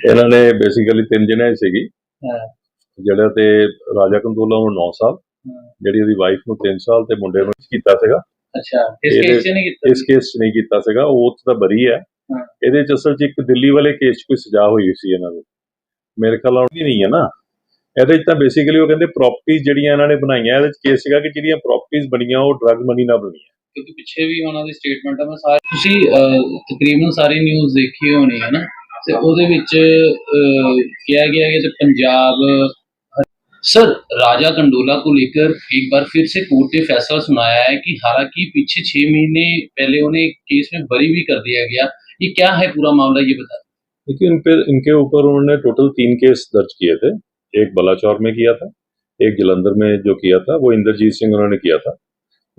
ਇਹਨਾਂ ਨੇ ਬੇਸਿਕਲੀ ਤਿੰਨ ਜਣੇ ਸੀਗੀ, ਹਾਂ ਜਿਹੜਾ ਤੇ ਰਾਜਾ ਕੰਦੋਲਾ ਨੂੰ 9 ਸਾਲ, ਜਿਹੜੀ ਉਹਦੀ ਵਾਈਫ ਨੂੰ 3 ਸਾਲ ਤੇ ਮੁੰਡੇ ਨੂੰ ਕੀਤਾ ਸੀਗਾ। ਅੱਛਾ ਇਸ ਇਹਦੇ ਕੇਸ 'ਚ ਨਹੀਂ ਕੀਤਾ ਇਸ ਕੇਸ 'ਚ ਨਹੀਂ ਕੀਤਾ ਸੀਗਾ, ਉਹ ਤਾਂ ਬਰੀ ਹੈ। ਹਾਂ ਇਹਦੇ 'ਚ ਅਸਲ 'ਚ ਇੱਕ ਦਿੱਲੀ ਵਾਲੇ ਕੇਸ 'ਚ ਕੋਈ ਸਜ਼ਾ ਹੋਈ ਸੀ ਇਹਨਾਂ ਨੂੰ, ਮੇਰੇ ਖਿਆਲ ਨਾਲ ਵੀ ਨਹੀਂ ਹੈ ਨਾ। ਇਹਦੇ 'ਚ ਤਾਂ ਬੇਸਿਕਲੀ ਉਹ ਕਹਿੰਦੇ ਪ੍ਰਾਪਰਟੀਜ਼ ਜਿਹੜੀਆਂ ਇਹਨਾਂ ਨੇ ਬਣਾਈਆਂ, ਇਹਦੇ 'ਚ ਕੇਸ ਸੀਗਾ ਕਿ ਜਿਹੜੀਆਂ ਪ੍ਰਾਪਰਟੀਜ਼ ਬਣੀਆਂ ਉਹ ਡਰੱਗ ਮਨੀ ਨਾਲ ਬਣੀਆਂ। ਕਿਉਂਕਿ ਪਿੱਛੇ ਵੀ ਉਹਨਾਂ ਦੀ ਸਟੇਟਮੈਂਟ ਆ, ਮੈਂ ਸਾਰੇ ਤੁਸੀਂ ਤਕਰੀਬਨ ਸਾਰੀ ਨਿਊਜ਼ ਦੇਖੀ ਹੋਣੀ ਹੈ ਨਾ, ਤੇ ਉਹਦੇ ਵਿੱਚ ਕਿਹਾ गया कि पंजाब सर राजा कंडोला को लेकर एक बार फिर से कोर्ट ने फैसला सुनाया है कि हालांकि पीछे 6 महीने पहले उन्हें केस में बरी भी कर दिया गया, ये क्या है पूरा मामला ये बता। देखिए इनके ऊपर उन्होंने टोटल 3 केस दर्ज किए थे। एक बलाचौर में किया था, एक जलंधर में जो किया था वो इंद्रजीत सिंह उन्होंने किया था।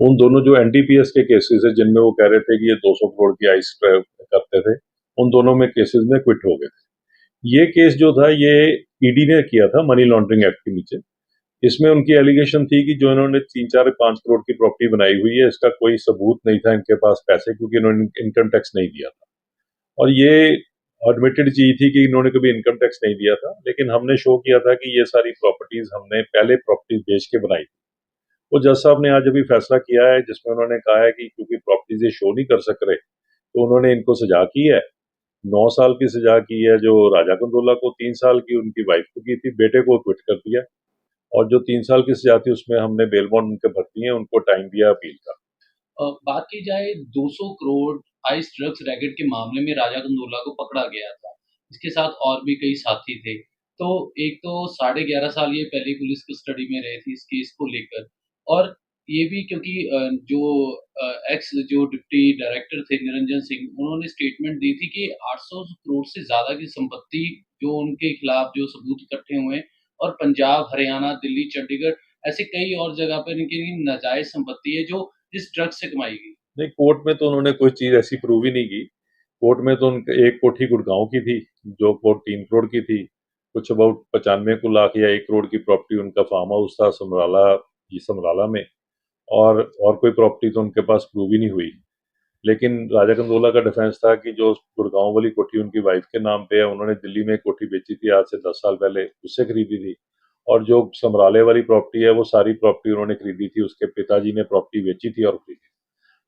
उन दोनों जो एनडीपीएस के केसेस है जिनमें वो कह रहे थे कि ये 200 करोड़ की आइस करते थे, उन दोनों में केसेस में क्विट हो गए थे। ये केस जो था ये ईडी ने किया था मनी लॉन्ड्रिंग एक्ट के नीचे। इसमें उनकी एलिगेशन थी कि जो इन्होंने 3-4-5 करोड़ की प्रॉपर्टी बनाई हुई है इसका कोई सबूत नहीं था इनके पास पैसे, क्योंकि इन्होंने इनकम टैक्स नहीं दिया था। और ये एडमिटेड चीज थी कि इन्होंने कभी इनकम टैक्स नहीं दिया था, लेकिन हमने शो किया था कि ये सारी प्रॉपर्टीज हमने पहले प्रॉपर्टीज बेच के बनाई थी। वो जज साहब ने आज अभी फैसला किया है जिसमें उन्होंने कहा है कि क्योंकि प्रॉपर्टीज ये शो नहीं कर सक रहे तो उन्होंने इनको सजा की है। 9 साल की सजा की है जो राजा कंदोला को, 3 साल की उनकी वाइफ को की थी, बेटे को क्विट कर दिया। और जो 3 साल की सजा थी उसमें हमने बेल बॉन्ड उनके भरती है, उनको टाइम दिया अपील का। बात की जाए 200 करोड़ आइस ड्रग्स रैकेट के मामले में राजा कंदोला को पकड़ा गया था, इसके साथ और भी कई साथी थे। तो एक तो 11.5 साल ये पहले पुलिस कस्टडी में रहे थे इस केस को लेकर, और ये भी क्योंकि जो एक्स जो डिप्टी डायरेक्टर थे निरंजन सिंह, उन्होंने स्टेटमेंट दी थी कि 800 करोड़ से ज्यादा की संपत्ति जो उनके खिलाफ जो सबूत इकट्ठे हुए हैं, और पंजाब, हरियाणा, दिल्ली, चंडीगढ़ ऐसे कई और जगह पर इनकी नाजायज संपत्ति है जो इस ड्रग से कमाई गई। नहीं, कोर्ट में तो उन्होंने कोई चीज ऐसी प्रूव ही नहीं की। कोर्ट में तो उनके एक कोठी गुड़गांव की थी जो कोर्ट 3 करोड़ की थी, कुछ अबाउट 95 लाख या 1 करोड़ की प्रॉपर्टी उनका फार्म हाउस था समराला, ये समराला में। और कोई प्रॉपर्टी तो उनके पास प्रूव ही नहीं हुई। लेकिन राजा कंदोला का डिफेंस था कि जो गुड़गांव वाली कोठी उनकी वाइफ के नाम पे है, उन्होंने दिल्ली में एक कोठी बेची थी आज से 10 साल पहले, उससे खरीदी थी। और जो समराले वाली प्रॉपर्टी है वो सारी प्रॉपर्टी उन्होंने खरीदी थी, उसके पिताजी ने प्रॉपर्टी बेची थी और खरीदी।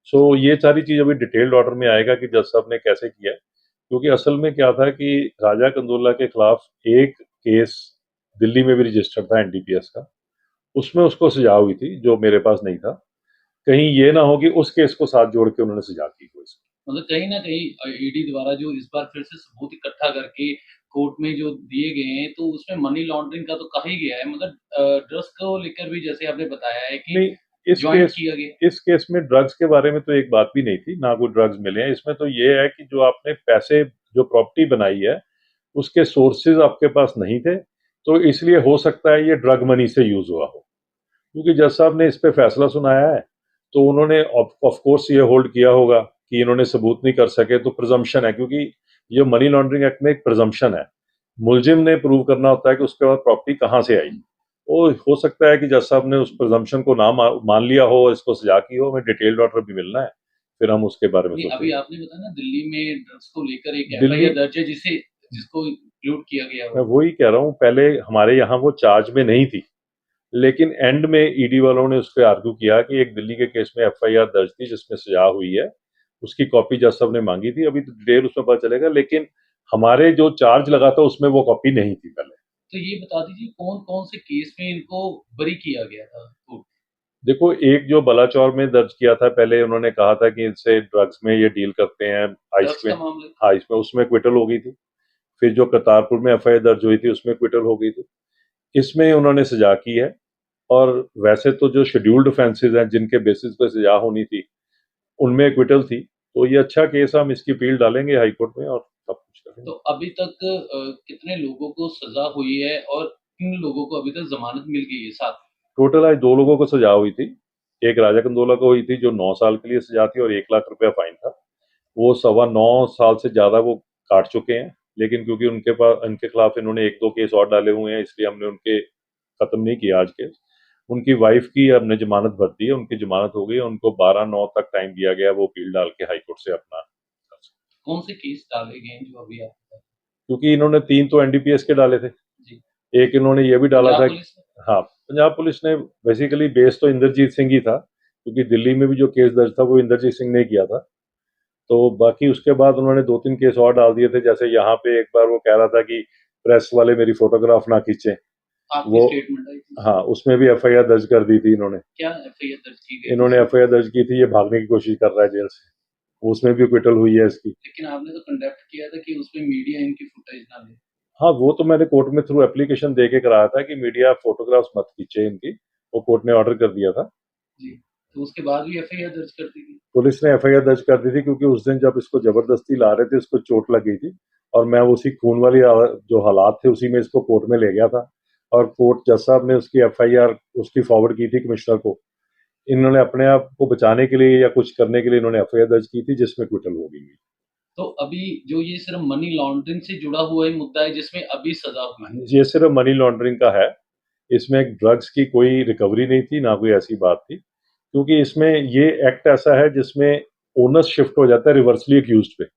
सो ये सारी चीज अभी डिटेल्ड ऑर्डर में आएगा कि जज साहब ने कैसे किया, क्योंकि असल में क्या था कि राजा कंदोला के खिलाफ एक केस दिल्ली में भी रजिस्टर्ड था एनडीपीएस का, उसमें उसको सजा हुई थी जो मेरे पास नहीं था। कहीं ये ना हो कि उस केस को साथ जोड़ के उन्होंने सजा की हो इसको। मतलब कहीं ना कहीं ईडी द्वारा जो इस बार फिर से सबूत इकट्ठा करके कोर्ट में जो दिए गए हैं, तो उसमें मनी लॉन्ड्रिंग का तो कहा ही गया है, मतलब ड्रग्स को लेकर भी जैसे आपने बताया है कि नहीं, ज्वाइंट किया गया। इस केस में ड्रग्स के बारे में तो एक बात भी नहीं थी, ना कोई ड्रग्स मिले हैं इसमें। तो ये है कि जो आपने पैसे जो प्रॉपर्टी बनाई है उसके सोर्सेज आपके पास नहीं थे, तो इसलिए हो सकता है ये ड्रग मनी से यूज हुआ हो। क्योंकि जज साहब ने इस पे फैसला सुनाया है तो उन्होंने ऑफ कोर्स ये होल्ड किया होगा कि इन्होंने सबूत नहीं कर सके, तो प्रिजम्पशन है, क्योंकि ये मनी लॉन्ड्रिंग एक्ट में एक प्रिजम्पशन है, मुलजिम ने प्रूव करना होता है कि उसके बाद प्रॉपर्टी कहाँ से आई। वो हो सकता है कि जज साहब ने उस प्रिजम्पशन को ना मान लिया हो, इसको सजा की हो। हमें डिटेल्ड ऑर्डर भी मिलना है, फिर हम उसके बारे में अभी सोचेंगे। आपने बताया ना दिल्ली में ड्रग्स को लेकर एक एफआईआर दर्ज है जिसको इंक्लूड किया गया मैं हो। वही कह रहा हूँ, पहले हमारे यहाँ वो चार्ज में नहीं थी, लेकिन एंड में ईडी वालों ने उस पर आर्ग्यू किया कि एक दिल्ली के केस में एफआईआर दर्ज थी जिसमें सजा हुई है, उसकी कॉपी जज साहब ने मांगी थी। अभी तो डिटेल उसमें पता चलेगा, लेकिन हमारे जो चार्ज लगा था उसमें वो कॉपी नहीं थी पहले। तो ये बता दीजिए कौन कौन से केस में इनको बरी किया गया था कोर्ट। देखो, एक जो बलाचौर में दर्ज किया था, पहले उन्होंने कहा था कि इनसे ड्रग्स में ये डील करते हैं, आइस ड्रग्स में। का मामला हाँ, इसमें उसमें क्विटल हो गई थी। फिर जो करतारपुर में एफआईआर दर्ज हुई थी उसमें क्विटल हो गई थी। इसमें उन्होंने सजा की है। और वैसे तो जो शेड्यूल्ड ऑफेंसेस हैं जिनके बेसिस पे सजा होनी थी उनमें एक्विटल थी, तो ये अच्छा केस, हम इसकी अपील डालेंगे हाई कोर्ट में और सब कुछ तो करेंगे। अभी तक कितने लोगों को सजा हुई है और किन लोगों को अभी तक जमानत मिल गई है साथ। टोटल आज 2 लोगों को सजा हुई थी। एक राजा कंदोला को हुई थी जो 9 साल के लिए सजा थी और 1 लाख रुपया फाइन था। वो 9.25 साल से ज्यादा वो काट चुके हैं, लेकिन क्योंकि उनके खिलाफ इन्होंने 1-2 केस और डाले हुए हैं, इसलिए हमने उनके खत्म नहीं किया आज केस। उनकी वाइफ की हमने जमानत भर दी है, उनकी जमानत हो गई है, उनको 12/9 तक टाइम दिया गया, वो अपील डाल के हाई कोर्ट से अपना। कौन से केस डाले गए हैं जो अभी आप। क्योंकि इन्होंने 3 तो एनडीपीएस के डाले थे, जी। एक इन्होंने ये भी डाला पंजाब था। पुलिस ने? हाँ, पंजाब पुलिस ने बेसिकली बेस तो इंद्रजीत सिंह ही था, क्योंकि दिल्ली में भी जो केस दर्ज था वो इंद्रजीत सिंह ने किया था। तो बाकी उसके बाद उन्होंने 2-3 केस और डाल दिए थे, जैसे यहाँ पे एक बार वो कह रहा था कि प्रेस वाले मेरी फोटोग्राफ ना खींचे, आपकी वो, स्टेटमेंट आई थी? हाँ, उसमें भी एफआईआर दर्ज कर दी थी इन्होंने। क्या एफआईआर दर्ज की गई थी इन्होंने उसमें? एफआईआर दर्ज की थी, ये भागने की कोशिश कर रहा है जेल से, उसमें भी क्विटल हुई है इसकी। लेकिन आपने तो कंडक्ट किया था कि उसमें मीडिया इनकी फुटेज ना ले। हाँ, वो तो मैंने कोर्ट में थ्रू एप्लीकेशन दे के कराया था कि मीडिया फोटोग्राफ्स मत खींचे इनकी, वो कोर्ट ने ऑर्डर कर दिया था। जी, तो उसके बाद भी एफआईआर दर्ज कर दी थी? पुलिस ने एफआईआर दर्ज कर दी थी, क्योंकि उस दिन जब इसको जबरदस्ती ला रहे थे, इसको चोट लग गई थी, और मैं उसी खून वाली जो हालात थे उसी में इसको कोर्ट में ले गया था, और कोर्ट जज साहब ने उसकी एफआईआर उसकी फॉरवर्ड की थी कमिश्नर को। इन्होंने अपने आप को बचाने के लिए या कुछ करने के लिए इन्होंने एफआईआर दर्ज की थी, जिसमें क्विटल हो गई। तो अभी जो ये सिर्फ मनी लॉन्ड्रिंग से जुड़ा हुआ ही मुद्दा है जिसमें अभी सजा हुई है? ये सिर्फ मनी लॉन्ड्रिंग का है, इसमें ड्रग्स की कोई रिकवरी नहीं थी, ना कोई ऐसी बात थी, क्योंकि इसमें ये एक्ट ऐसा है जिसमें ओनस शिफ्ट हो जाता है रिवर्सली एक्यूज्ड पे।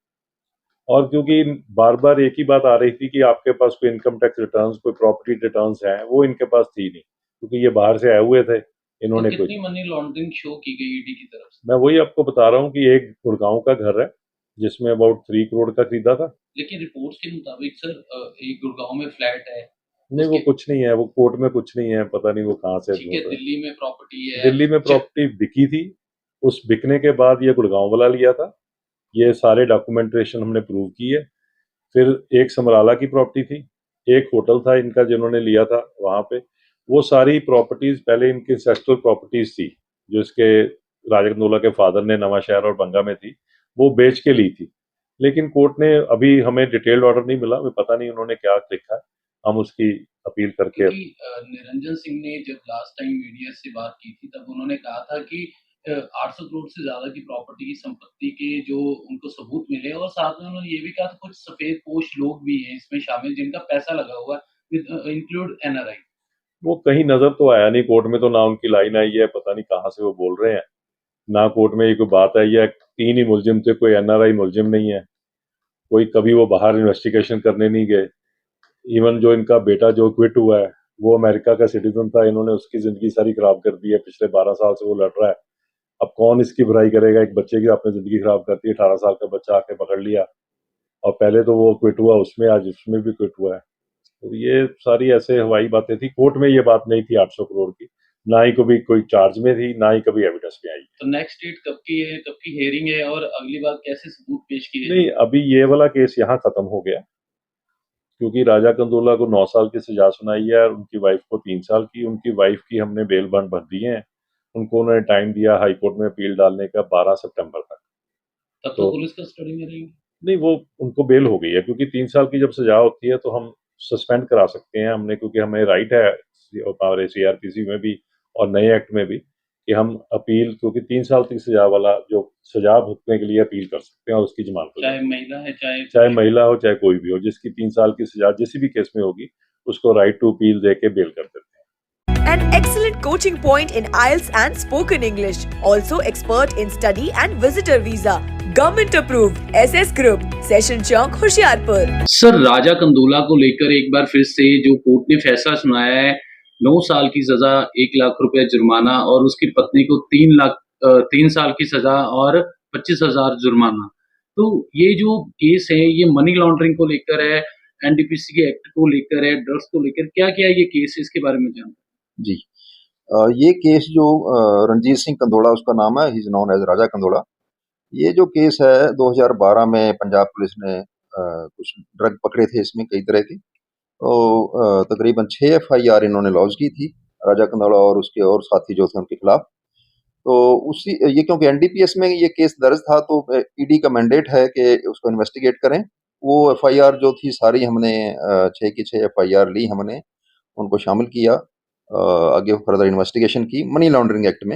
और क्योंकि बार बार एक ही बात आ रही थी कि आपके पास कोई इनकम टैक्स रिटर्न्स, कोई प्रॉपर्टी रिटर्न्स हैं, वो इनके पास थी नहीं, क्योंकि ये बाहर से आए हुए थे, तो इन्होंने कुछ। कितनी मनी लॉन्ड्रिंग शो की गई ईडी की तरफ से? मैं वही आपको बता रहा हूँ कि एक गुड़गांव का घर है जिसमें अबाउट 3 करोड़ का खरीदा था। लेकिन रिपोर्ट्स के मुताबिक सर एक गुड़गांव में फ्लैट है, नहीं, वो उसके कुछ नहीं है, वो कोर्ट में कुछ नहीं है, पता नहीं वो कहाँ से ठीक है, ढूंढ रहे हैं। दिल्ली में प्रॉपर्टी है। दिल्ली में प्रॉपर्टी बिकी थी, उस बिकने के बाद ये गुड़गांव वाला लिया था, ये सारे डॉक्यूमेंटेशन हमने प्रूव की है। फिर एक समराला की प्रॉपर्टी थी, एक होटल था इनका जिन्होंने लिया था वहां पे। वो सारी प्रॉपर्टीज पहले इनकी इंसेस्ट्रल प्रॉपर्टीज थी, जो इसके राजा कंदोला के फादर ने नवा शहर और बंगा में थी, वो बेच के ली थी। लेकिन कोर्ट ने अभी हमें डिटेल्ड ऑर्डर नहीं मिला, हमें पता नहीं उन्होंने क्या लिखा है, हम उसकी अपील करके। क्योंकि निरंजन सिंह ने जब लास्ट टाइम मीडिया से बात की थी तब उन्होंने कहा था कि 800 करोड़ से ज्यादा की प्रॉपर्टी की संपत्ति के जो उनको सबूत मिले, और साथ में उन्होंने ये भी कहा था कुछ सफेद पोश लोग भी हैं इसमें शामिल जिनका पैसा लगा हुआ है, इंक्लूड एनआरआई। वो कहीं नजर तो आया नहीं कोर्ट में, तो ना उनकी लाइन आई है, पता नहीं कहाँ से वो बोल रहे हैं, ना कोर्ट में ये कोई बात आई है। 3 ही मुलजिम थे, कोई एनआरआई मुलजिम नहीं है, कोई कभी वो बाहर इन्वेस्टिगेशन करने नहीं गए। इवन जो इनका बेटा जो क्विट हुआ है, वो अमेरिका का सिटीजन था, इन्होंने उसकी जिंदगी सारी खराब कर दी है, पिछले 12 साल से वो लड़ रहा है। अब कौन इसकी बुराई करेगा, एक बच्चे की आपने जिंदगी खराब कर दी, 18 साल का बच्चा आके पकड़ लिया, और पहले तो वो क्विट हुआ उसमें, आज उसमें भी क्विट हुआ है। तो ये सारी ऐसे हवाई बातें थी, कोर्ट में ये बात नहीं थी 800 करोड़ की, ना ही कभी कोई चार्ज में थी, ना ही कभी एविडेंस में आई। तो नेक्स्ट डेट कब की है, कब की हेयरिंग है, और अगली बार कैसे सबूत पेश किए नहीं, जाएंगे? अभी ये वाला केस यहाँ खत्म हो गया, क्योंकि राजा कंदोला को 9 साल की सजा सुनाई है, और उनकी वाइफ को 3 साल की। उनकी वाइफ की हमने बेल बॉन्ड भर दिए हैं, उनको उन्होंने टाइम दिया हाई कोर्ट में अपील डालने का 12 सितंबर तक। तब तो तो पुलिस कस्टडी में रहेंगे? नहीं, वो उनको बेल हो गई है, क्योंकि 3 साल की जब सजा होती है तो हम सस्पेंड करा सकते हैं हमने, क्योंकि हमें राइट है हमारे सीआरपीसी में भी और नए एक्ट में भी कि हम अपील, क्योंकि 3 साल की सजा वाला जो सजा भुगतने के लिए अपील कर सकते हैं और उसकी जमानत हो चाहे जाती महिला है चाहे है। चाहे पुरुष। महिला हो चाहे कोई भी हो, जिसकी 3 साल की सजा जिस भी केस में होगी, उसको राइट टू अपील दे के बेल कर देते हैं। An excellent coaching point in IELTS and spoken English. Also expert in study and visitor visa. Government approved. SS Group. Session Chowk, Hoshiarpur. Sir, Raja Kandola को लेकर एक बार फिर से जो कोर्ट ने फैसला सुनाया है, 9 साल की सजा, 1 लाख रुपए जुर्माना, और उसकी पत्नी को 3 साल की सजा और 25,000 जुर्माना। तो ये जो केस है ये मनी लॉन्ड्रिंग को लेकर है, एनडीपीसी के एक्ट को लेकर है, ड्रग्स को लेकर, क्या-क्या ये केस है, इसके बारे में जानते हैं? जी। ये केस जो रणजीत सिंह कंदोड़ा उसका नाम है, ही इज़ नोन एज़ राजा कंदोड़ा। ये जो केस है 2012 में पंजाब पुलिस ने कुछ ड्रग पकड़े थे इसमें कई तरह के। तो तकरीबन 6 एफआईआर इन्होंने लॉन्च की थी, राजा कंदोड़ा और उसके और साथी जो थे उनके खिलाफ। तो उसी ये क्योंकि एनडीपीएस में ये केस दर्ज था तो ईडी का मैंडेट है कि उसको इन्वेस्टिगेट करें। वो एफआईआर जो थी सारी हमने 6 की 6 एफआईआर ली हमने, उनको शामिल किया, आगे फर्दर इन्वेस्टिगेशन की मनी लॉन्ड्रिंग एक्ट में,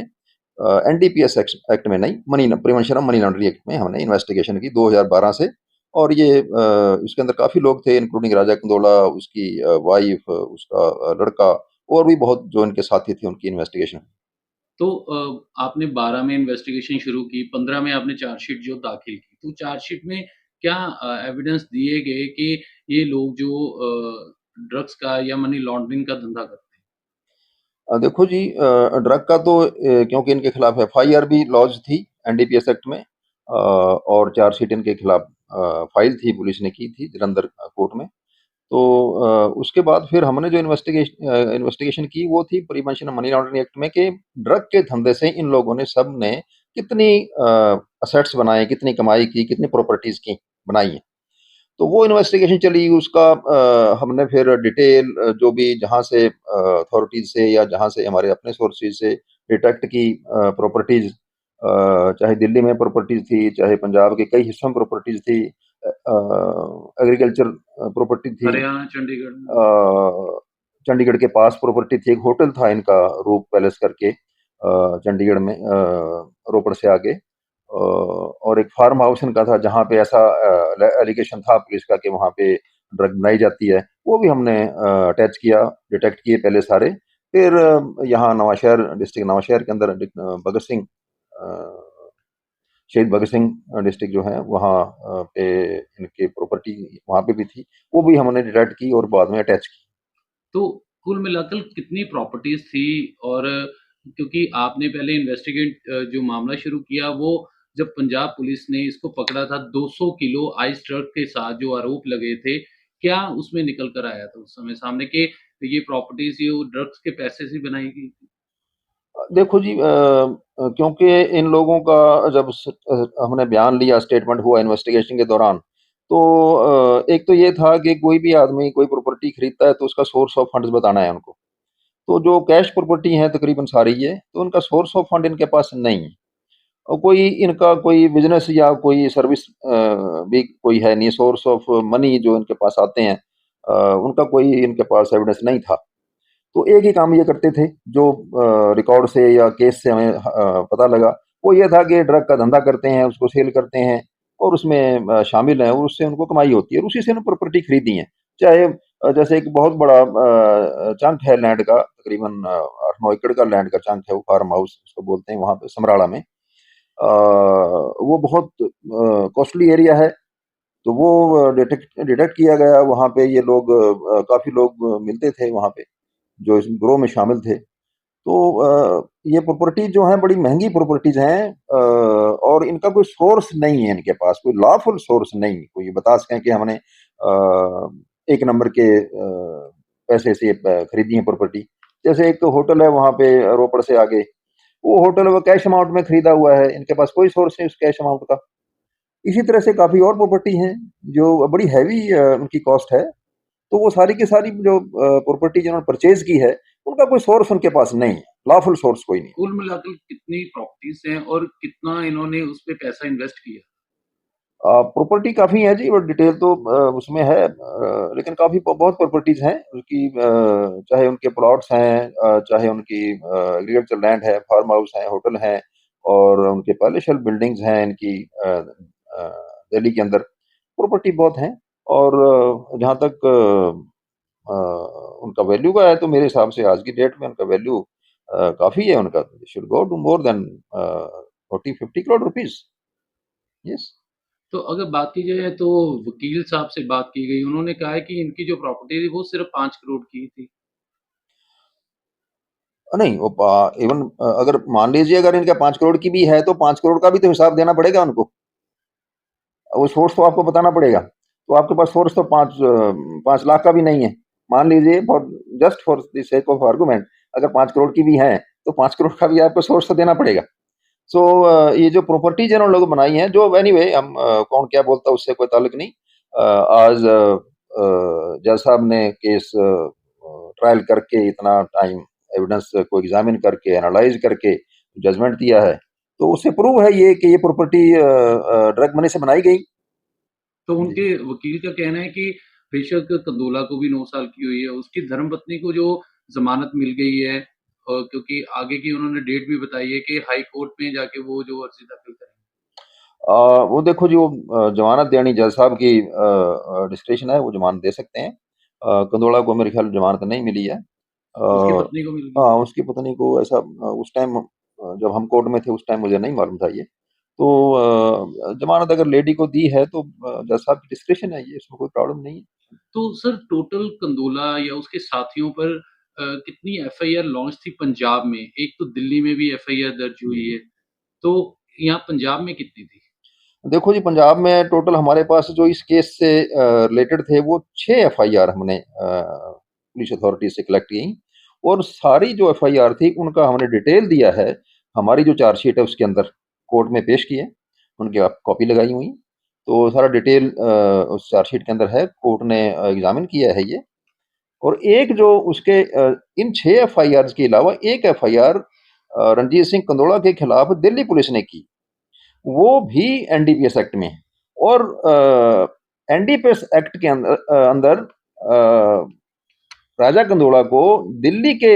एनडीपीएस एक्ट में नहीं, money prevention of money laundering act में हमने इन्वेस्टिगेशन की 2012 से। और ये इसके अंदर काफ़ी लोग थे इंक्लूडिंग राजा कंदोला, उसकी वाइफ, उसका लड़का, और भी बहुत जो इनके साथी थे उनकी इन्वेस्टिगेशन। तो आपने 12 में इन्वेस्टिगेशन शुरू की, 15 में आपने चार्जशीट जो दाखिल की, तो चार्जशीट में क्या एविडेंस दिए गए कि ये लोग जो ड्रग्स का या मनी लॉन्ड्रिंग का धंधा करते हैं? देखो जी, ड्रग का तो क्योंकि इनके खिलाफ एफआईआर भी लॉन्च थी एनडीपीएस एक्ट में, और चार्जशीट इनके खिलाफ फाइल थी, पुलिस ने की थी जलंधर कोर्ट में। तो उसके बाद फिर हमने जो इन्वेस्टिगेशन की वो थी प्रिवेंशन मनी लॉन्ड्रिंग एक्ट में, कि ड्रग के धंधे से इन लोगों ने सब ने कितनी असेट्स बनाए, कितनी कमाई की, कितनी प्रॉपर्टीज की बनाई है। तो वो इन्वेस्टिगेशन चली, उसका हमने फिर डिटेल जो भी जहाँ से अथॉरिटीज से या जहाँ से हमारे अपने सोर्सेज से डिटेक्ट की प्रॉपर्टीज, चाहे दिल्ली में प्रॉपर्टीज थी, चाहे पंजाब के कई हिस्सों में प्रॉपर्टीज थी, एग्रीकल्चर प्रॉपर्टी थी, हरियाणा, चंडीगढ़ में? चंडीगढ़ के पास प्रॉपर्टी थी, एक होटल था इनका रूप पैलेस करके, चंडीगढ़ में, रोपड़ से आगे, और एक फार्म हाउस इनका था जहाँ पे ऐसा एलिगेशन था पुलिस का कि वहाँ पे ड्रग बनाई जाती है। वो भी हमने अटैच किया, डिटेक्ट किए पहले सारे। फिर यहाँ नवाशहर, डिस्ट्रिक्ट नवाशहर के अंदर भगत सिंह, शहीद भगत सिंह डिस्ट्रिक्ट जो है वहाँ पे इनकी प्रॉपर्टी वहाँ पे भी थी, वो भी हमने डिटेक्ट की और बाद में अटैच की। तो कुल मिलाकर कितनी प्रॉपर्टीज थी? और क्योंकि आपने पहले इन्वेस्टिगेट जो मामला शुरू किया, वो जब पंजाब पुलिस ने इसको पकड़ा था 200 किलो आइस ड्रग के साथ जो आरोप लगे थे, क्या उसमें निकल कर आया था उस समय सामने कि ये प्रॉपर्टीज ये ड्रग्स के पैसे से बनाई गई थी? देखो जी, क्योंकि इन लोगों का जब हमने बयान लिया, स्टेटमेंट हुआ इन्वेस्टिगेशन के दौरान, तो एक तो ये था कि कोई भी आदमी कोई प्रॉपर्टी खरीदता है तो उसका सोर्स ऑफ फंड्स बताना है उनको। तो जो कैश प्रॉपर्टी है तकरीबन सारी ये, तो उनका सोर्स ऑफ फंड इनके पास नहीं है, और कोई इनका कोई बिजनेस या कोई सर्विस भी कोई है नहीं, सोर्स ऑफ मनी जो इनके पास आते हैं, उनका कोई इनके पास एविडेंस नहीं था। तो एक ही काम ये करते थे जो रिकॉर्ड से या केस से हमें पता लगा, वो ये था कि ड्रग का धंधा करते हैं, उसको सेल करते हैं और उसमें शामिल हैं, और उससे उनको कमाई होती है, और उसी से उन्होंने प्रॉपर्टी खरीदी है। चाहे जैसे एक बहुत बड़ा चंक है लैंड का, तकरीबन 8-9 एकड़ का लैंड का चंक है, वो फार्म हाउस उसको बोलते हैं वहाँ पे समराला में। वो बहुत कॉस्टली एरिया है, तो वो डिटेक्ट डिटेक्ट किया गया वहाँ पे। ये लोग काफ़ी लोग मिलते थे वहाँ पे जो इस ग्रोह में शामिल थे। तो ये प्रॉपर्टी जो है बड़ी महंगी प्रॉपर्टीज हैं, और इनका कोई सोर्स नहीं है, इनके पास कोई लॉफुल सोर्स नहीं, कोई ये बता सकें कि हमने एक नंबर के पैसे से खरीदी है प्रॉपर्टी। जैसे एक होटल है वहाँ पे रोपड़ से आगे, वो होटल वो कैश अमाउंट में खरीदा हुआ है, इनके पास कोई सोर्स नहीं उस कैश अमाउंट का। इसी तरह से काफ़ी और प्रॉपर्टी हैं जो बड़ी हैवी उनकी कॉस्ट है। तो वो सारी की सारी जो प्रॉपर्टी जिन्होंने परचेज की है, उनका कोई सोर्स उनके पास नहीं है, लॉफुल सोर्स कोई नहीं। कुल मिलाकर कितनी प्रॉपर्टीज हैं और कितना इन्होंने उस पे पैसा इन्वेस्ट किया? प्रॉपर्टी काफ़ी है जी, और डिटेल तो उसमें है, लेकिन काफ़ी बहुत प्रॉपर्टीज हैं उनकी, चाहे उनके प्लॉट्स हैं, चाहे उनकी एग्रीकल्चर लैंड है, फार्म हाउस हैं, होटल हैं, और उनके पैलेशियल बिल्डिंग्स हैं इनकी, दिल्ली के अंदर प्रॉपर्टी बहुत हैं। और जहाँ तक उनका वैल्यू का है, तो मेरे हिसाब से आज की डेट में उनका वैल्यू काफ़ी है उनका, should go to more than 40-50 crore rupees. Yes. तो अगर बात की जाए तो वकील साहब से बात की गई, उन्होंने कहा है कि इनकी जो प्रॉपर्टी थी वो सिर्फ 5 करोड़ की थी। नहीं, वो इवन अगर मान लीजिए अगर इनके 5 करोड़ की भी है, तो 5 करोड़ का भी तो हिसाब देना पड़ेगा उनको, वो सोर्स तो आपको बताना पड़ेगा। तो आपके पास सोर्स तो 5 लाख का भी नहीं है। मान लीजिए for just for the sake of argument, अगर 5 करोड़ की भी है, तो 5 करोड़ का भी आपको सोर्स तो देना पड़ेगा। सो ये जो प्रॉपर्टी जिन्होंने लोग बनाई है, जो एनीवे हम कौन क्या बोलता है उससे कोई ताल्लुक नहीं। आज जज साहब ने केस ट्रायल करके इतना टाइम एविडेंस को एग्जामिन करके एनालाइज करके जजमेंट दिया है, तो उससे प्रूव है ये कि ये प्रॉपर्टी ड्रग मनी से बनाई गई। तो जी। उनके वकील का कहना है कि बेशक कंदोला को भी 9 साल की हुई है, उसकी धर्मपत्नी को जो जमानत मिल गई है, क्योंकि आगे की उन्होंने डेट भी बताई है कि हाई कोर्ट में जाके वो जो अर्जी दाखिल करेंगे। वो देखो जी, वो जमानत देनी जज साहब की डिस्क्रिप्शन है, वो जमानत दे सकते हैं। कंदोला को मेरे ख्याल जमानत नहीं मिली है। उसकी पत्नी को मिल गई। हाँ, उसकी पत्नी को ऐसा उस टाइम जब हम कोर्ट में थे उस टाइम मुझे नहीं मालूम था ये। तो जमानत अगर लेडी को दी है तो जज साहब की डिस्क्रिप्शन है ये, इसमें कोई प्रॉब्लम नहीं है। तो सर टोटल कंदोला या उसके साथियों पर कितनी एफआईआर लॉन्च थी पंजाब में? एक तो दिल्ली में भी एफआईआर दर्ज हुई है, तो यहाँ पंजाब में कितनी थी? देखो जी, पंजाब में टोटल हमारे पास जो इस केस से रिलेटेड थे वो 6 एफआईआर हमने पुलिस अथॉरिटी से कलेक्ट की, और सारी जो एफआईआर थी उनका हमने डिटेल दिया है, हमारी जो चार्जशीट है उसके अंदर कोर्ट में पेश किए, उनकी आप कॉपी लगाई हुई, तो सारा डिटेल उस चार्जशीट के अंदर है, कोर्ट ने एग्जामिन किया है ये। और एक जो उसके इन 6 एफआईआर के अलावा एक एफआईआर रणजीत सिंह कंदोला के खिलाफ दिल्ली पुलिस ने की, वो भी एनडीपीएस एक्ट में, और एनडीपीएस एक्ट के अंदर राजा कंदोला को दिल्ली के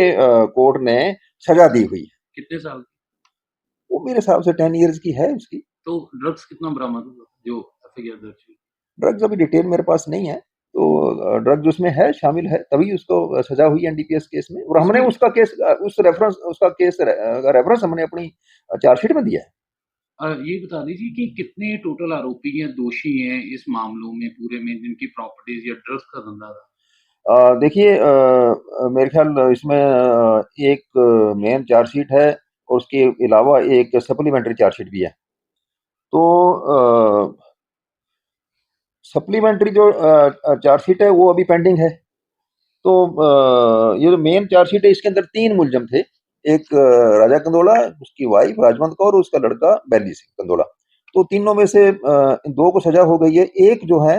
कोर्ट ने सजा दी हुई है। कितने साल की? वो मेरे हिसाब से 10 इयर्स की है उसकी। तो ड्रग्स कितना बरामद हुआ जो एफआईआर दर्ज हुई? ड्रग्स अभी डिटेल मेरे पास नहीं है, तो ड्रग्स उसमें है, शामिल है, तभी उसको सजा हुई एनडीपीएस केस में, और हमने उसका केस उस रेफरेंस उसका केस रेफरेंस हमने अपनी चार्जशीट में दिया है। ये बता दीजिए कि कितने टोटल आरोपी या दोषी हैं इस मामलों में पूरे में जिनकी प्रॉपर्टीज या ड्रग्स का धंधा था? देखिए, मेरे ख्याल इसमें एक मेन चार्जशीट है और उसके अलावा एक सप्लीमेंट्री चार्जशीट भी है। तो सप्लीमेंट्री जो चार्जशीट है वो अभी पेंडिंग है। तो ये जो मेन चार्जशीट है इसके अंदर 3 मुलजम थे, एक राजा कंदोला, उसकी वाइफ राजवंत कौर और उसका लड़का बैली सिंह कंदोला। तो तीनों में से 2 को सजा हो गई है, एक जो है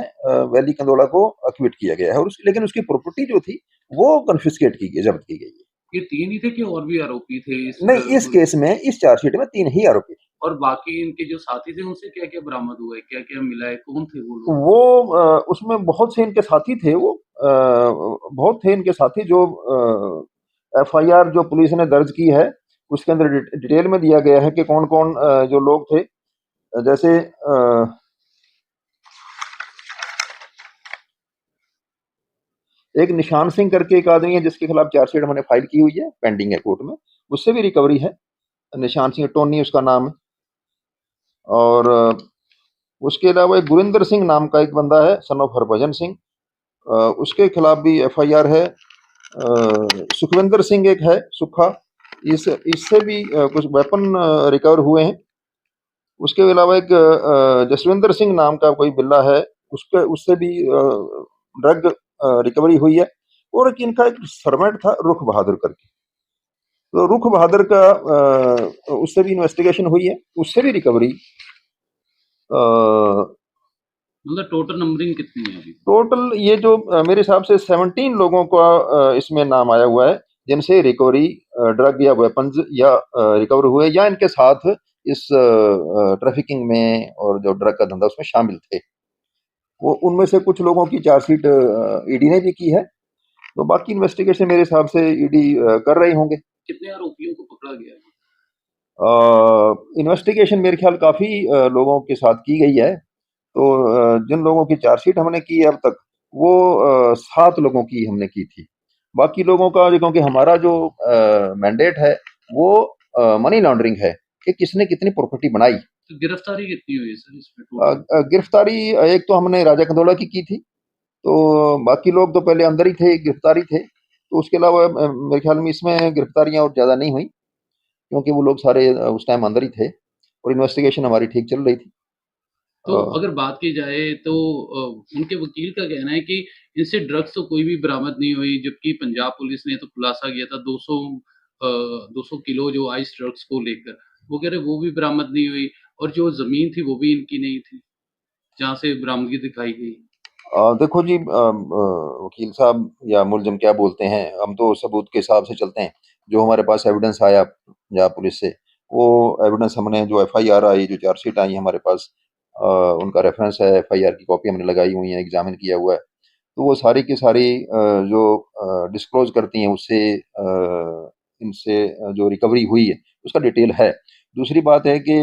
वैली कंदोला को एक्विट किया गया है, और लेकिन उसकी प्रॉपर्टी जो थी वो कन्फिस्केट की गई, जब्त की गई है। ये 3 ही थे कि और भी आरोपी थे इस नहीं, इस केस में, इस चार्जशीट में 3 ही आरोपी थे। और बाकी इनके जो साथी थे उनसे क्या-क्या बरामद हुआ है? क्या-क्या मिला है? कौन थे वो लोग? वो उसमें बहुत से इनके साथी थे, वो बहुत थे इनके साथी जो एफआईआर जो पुलिस ने दर्ज की है उसके अंदर डिटेल में दिया गया है कि कौन कौन जो लोग थे, जैसे एक निशान सिंह करके एक आदमी है जिसके खिलाफ चार्जशीट हमने फाइल की हुई है, पेंडिंग है कोर्ट में, उससे भी रिकवरी है। निशान सिंह टोनी उसका नाम है। और उसके अलावा एक गुरिंदर सिंह नाम का एक बंदा है, सन ऑफ हरभजन सिंह, उसके खिलाफ भी एफआईआर है। सुखविंदर सिंह एक है सुखा, इससे भी कुछ वेपन रिकवर हुए हैं। उसके अलावा एक जसविंदर सिंह नाम का कोई बिल्ला है, उससे भी ड्रग रिकवरी हुई है। और एक इनका एक सर्वेंट था रुख बहादुर करके, तो रुख बहादुर का उससे भी इन्वेस्टिगेशन हुई है, उससे भी रिकवरी। मतलब टोटल नंबरिंग कितनी है अभी? टोटल ये जो मेरे हिसाब से 17 लोगों का इसमें नाम आया हुआ है जिनसे रिकवरी ड्रग या वेपन्स या रिकवर हुए या इनके साथ इस ट्रैफिकिंग में और जो ड्रग का धंधा उसमें शामिल थे। वो उनमें से कुछ लोगों की चार्जशीट ईडी ने भी की है, तो बाकी इन्वेस्टिगेशन मेरे हिसाब से ईडी कर रहे होंगे। कितने आरोपियों को पकड़ा गया है? इन्वेस्टिगेशन मेरे ख्याल काफ़ी लोगों के साथ की गई है। तो जिन लोगों की चार्जशीट हमने की है अब तक, वो 7 लोगों की हमने की थी। बाकी लोगों का क्योंकि हमारा जो मैंडेट है वो मनी लॉन्ड्रिंग है कि किसने कितनी प्रॉपर्टी बनाई। तो गिरफ्तारी कितनी हुई सर इसमें टोटल? गिरफ्तारी एक तो हमने राजा कंदोला की थी, तो बाकी लोग तो पहले अंदर ही थे, गिरफ्तारी थे। तो उसके अलावा मेरे ख्याल में इसमें गिरफ्तारियां और ज़्यादा नहीं हुई, क्योंकि वो लोग सारे उस टाइम अंदर ही थे और इन्वेस्टिगेशन हमारी ठीक चल रही थी। तो अगर बात की जाए तो उनके वकील का कहना है कि इनसे ड्रग्स तो कोई भी बरामद नहीं हुई, जबकि पंजाब पुलिस ने तो खुलासा किया था 200 किलो जो आइस ड्रग्स को लेकर, वो कह रहे वो भी बरामद नहीं हुई, और जो ज़मीन थी वो भी इनकी नहीं थी, जहाँ से बरामदगी दिखाई गई। देखो जी, वकील साहब या मुलजम क्या बोलते हैं, हम तो सबूत के हिसाब से चलते हैं। जो हमारे पास एविडेंस आया पंजाब पुलिस से, वो एविडेंस हमने जो एफआईआर आई, जो चार्जशीट आई हमारे पास, उनका रेफरेंस है, एफआईआर की कॉपी हमने लगाई हुई है, एग्जामिन किया हुआ है। तो वो सारी की सारी जो डिस्क्लोज करती हैं उससे इनसे जो रिकवरी हुई है उसका डिटेल है। दूसरी बात है कि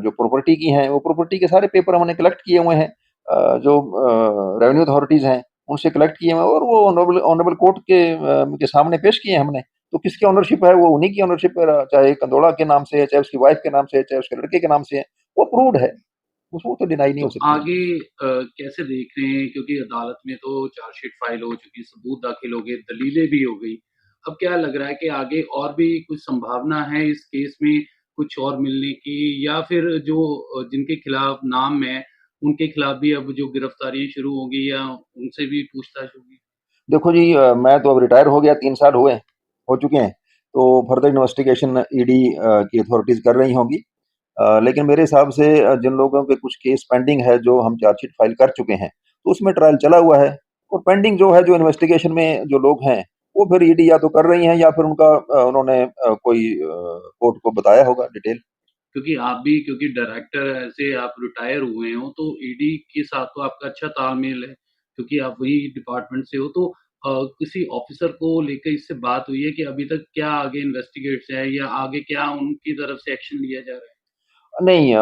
जो प्रॉपर्टी की हैं वो प्रॉपर्टी के सारे पेपर हमने कलेक्ट किए हुए हैं, जो रेवेन्यू अथॉरिटीज़ हैं उनसे कलेक्ट किए हुए हैं, और वो ऑनरेबल कोर्ट के सामने पेश किए हैं हमने। तो किसकी ऑनरशिप है, वो उन्हीं की ऑनरशिप है, चाहे कंदोला के नाम से है, चाहे उसकी वाइफ के नाम से है, चाहे उसके लड़के के नाम से है, वो अप्रूव्ड है, उसको तो डिनाई नहीं तो हो सकती। आगे कैसे देख रहे हैं, क्योंकि अदालत में तो चार्जशीट फाइल हो चुकी, सबूत दाखिल हो गए, दलीलें भी हो गई। अब क्या लग रहा है कि आगे और भी कुछ संभावना है इस केस में कुछ और मिलने की, या फिर जो जिनके खिलाफ नाम है उनके खिलाफ भी अब जो गिरफ्तारियां शुरू होगी या उनसे भी पूछताछ होगी? देखो जी, मैं तो अब रिटायर हो गया, 3 साल हो चुके हैं, तो फर्दर इन्वेस्टिगेशन ईडी की अथॉरिटीज़ कर रही होंगी। लेकिन मेरे हिसाब से जिन लोगों के कुछ केस पेंडिंग है, जो हम चार्जशीट फाइल कर चुके हैं, तो उसमें ट्रायल चला हुआ है, और पेंडिंग जो है, जो इन्वेस्टिगेशन में जो लोग हैं, वो फिर ईडी या तो कर रही हैं या फिर उनका उन्होंने कोई कोर्ट को बताया होगा डिटेल। क्योंकि आप भी, क्योंकि डायरेक्टर ऐसे आप रिटायर हुए हो, तो ईडी के साथ तो आपका अच्छा तालमेल है, क्योंकि आप वही डिपार्टमेंट से हो। तो किसी ऑफिसर को लेकर इससे बात हुई है कि अभी तक क्या आगे इन्वेस्टिगेट्स है या आगे क्या उनकी तरफ से एक्शन लिया जा रहा है? नहीं,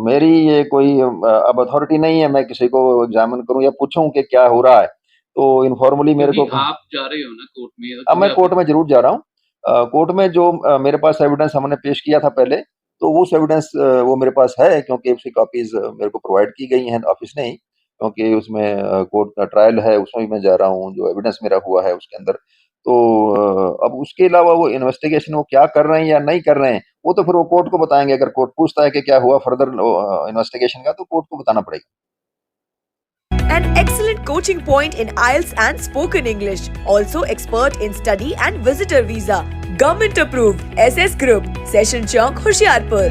मेरी ये कोई अब अथॉरिटी नहीं है, मैं किसी को एग्जामिन करूं या पूछूं कि क्या हो रहा है, तो इनफॉर्मली मेरे क्योंकि को। आप जा रहे हो ना कोर्ट में, अब मैं क्योंकि कोर्ट अभी में जरूर जा रहा हूँ। कोर्ट में जो मेरे पास एविडेंस हमने पेश किया था पहले, तो वो एविडेंस वो मेरे पास है, क्योंकि उसकी कॉपीज मेरे को प्रोवाइड की गई हैं ऑफिस ने ही, क्योंकि उसमें कोर्ट का ट्रायल है, उसमें भी मैं जा रहा हूँ, जो एविडेंस मेरा हुआ है उसके अंदर। तो अब उसके अलावा वो इन्वेस्टिगेशन वो क्या कर रहे हैं या नहीं कर रहे हैं, वो तो फिर वो कोर्ट को बताएंगे। अगर कोर्ट पूछता है कि क्या हुआ फर्दर इन्वेस्टिगेशन का, तो कोर्ट को बताना पड़ेगा। An excellent coaching point in IELTS and spoken English. Also expert in study and visitor visa. Government approved. SS Group. Session Chowk, Hoshiarpur.